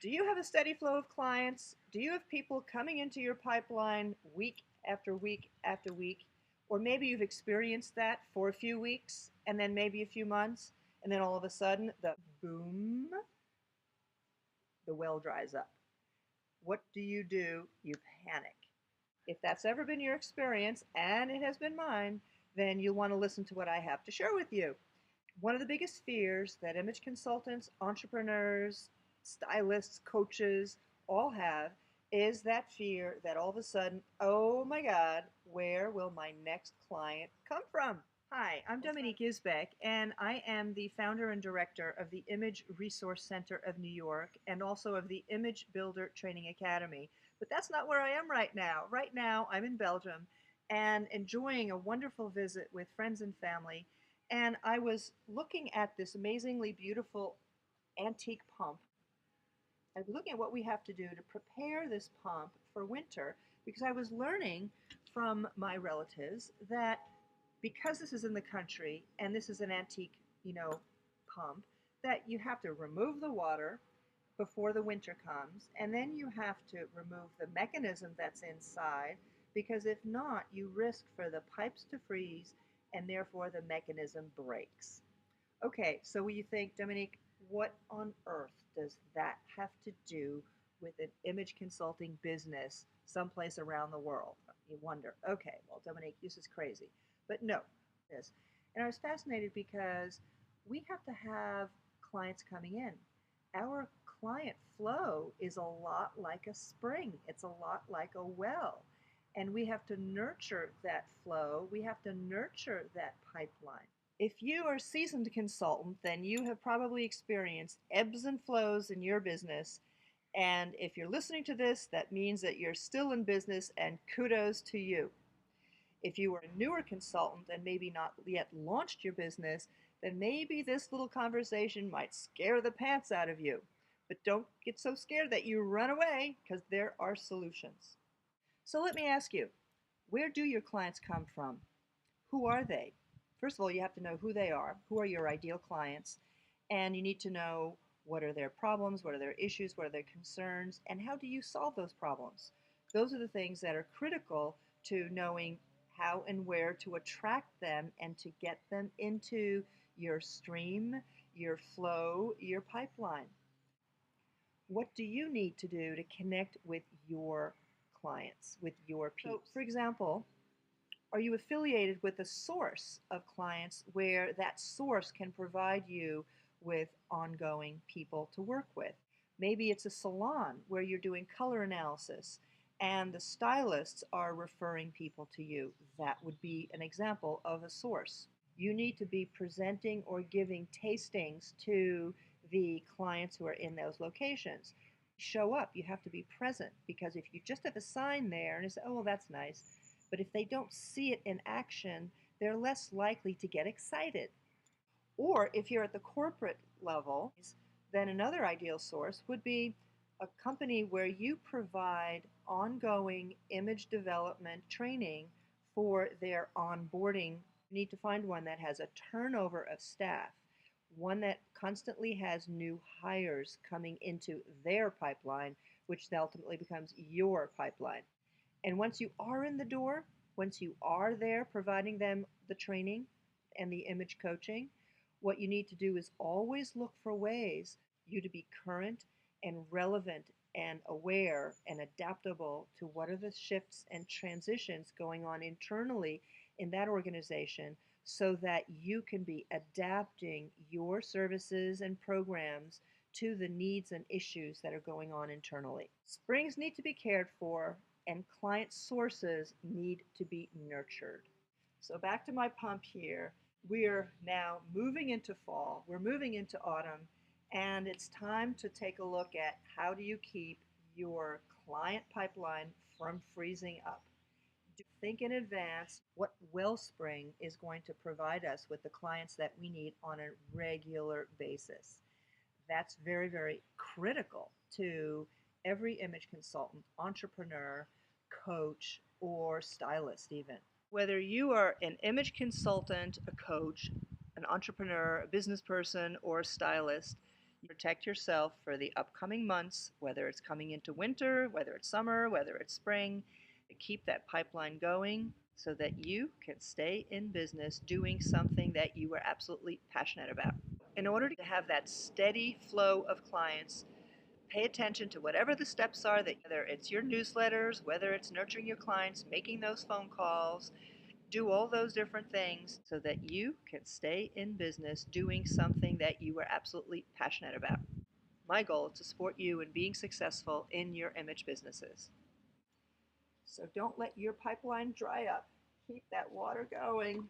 Do you have a steady flow of clients? Do you have people coming into your pipeline week after week after week? Or maybe you've experienced that for a few weeks and then maybe a few months, and then all of a sudden, the boom, the well dries up. What do? You panic. If that's ever been your experience, and it has been mine, then you'll want to listen to what I have to share with you. One of the biggest fears that image consultants, entrepreneurs, stylists, coaches all have is that fear that all of a sudden, oh my God, where will my next client come from? Hi, I'm Dominique Isbeck, and I am the founder and director of the Image Resource Center of New York and also of the Image Builder Training Academy. But that's not where I am right now. Right now, I'm in Belgium and enjoying a wonderful visit with friends and family. And I was looking at this amazingly beautiful antique pump. I was looking at what we have to do to prepare this pump for winter because I was learning from my relatives that because this is in the country and this is an antique, pump, that you have to remove the water before the winter comes, and then you have to remove the mechanism that's inside because if not, you risk for the pipes to freeze and therefore the mechanism breaks. Okay, so you think, Dominique, what on earth does that have to do with an image consulting business someplace around the world? You wonder, okay, well, Dominique, this is crazy. But no, this. And I was fascinated because we have to have clients coming in. Our client flow is a lot like a spring, it's a lot like a well. And we have to nurture that flow, we have to nurture that pipeline. If you are a seasoned consultant, then you have probably experienced ebbs and flows in your business. And if you're listening to this, that means that you're still in business, and kudos to you. If you are a newer consultant and maybe not yet launched your business, then maybe this little conversation might scare the pants out of you. But don't get so scared that you run away, because there are solutions. So let me ask you, where do your clients come from? Who are they? First of all, you have to know who they are, who are your ideal clients, and you need to know what are their problems, what are their issues, what are their concerns, and how do you solve those problems. Those are the things that are critical to knowing how and where to attract them and to get them into your stream, your flow, your pipeline. What do you need to do to connect with your clients, with your peeps? So, for example, are you affiliated with a source of clients where that source can provide you with ongoing people to work with? Maybe it's a salon where you're doing color analysis and the stylists are referring people to you. That would be an example of a source. You need to be presenting or giving tastings to the clients who are in those locations. Show up, you have to be present, because if you just have a sign there and say, oh, well, that's nice, but if they don't see it in action, they're less likely to get excited. Or if you're at the corporate level, then another ideal source would be a company where you provide ongoing image development training for their onboarding. You need to find one that has a turnover of staff, one that constantly has new hires coming into their pipeline, which ultimately becomes your pipeline. And once you are in the door, once you are there providing them the training and the image coaching, what you need to do is always look for ways you to be current and relevant and aware and adaptable to what are the shifts and transitions going on internally in that organization so that you can be adapting your services and programs to the needs and issues that are going on internally. Springs need to be cared for and client sources need to be nurtured. So back to my pump here. We're now moving into fall, we're moving into autumn, and it's time to take a look at how do you keep your client pipeline from freezing up. Think in advance what Wellspring is going to provide us with the clients that we need on a regular basis. That's very, very critical to every image consultant, entrepreneur, coach, or stylist even. Whether you are an image consultant, a coach, an entrepreneur, a business person, or a stylist, Protect yourself for the upcoming months, whether it's coming into winter, whether it's summer, whether it's spring, to keep that pipeline going so that you can stay in business doing something that you are absolutely passionate about. In order to have that steady flow of clients, pay attention to whatever the steps are, that whether it's your newsletters, whether it's nurturing your clients, making those phone calls, do all those different things so that you can stay in business doing something that you are absolutely passionate about. My goal is to support you in being successful in your image businesses. So don't let your pipeline dry up. Keep that water going.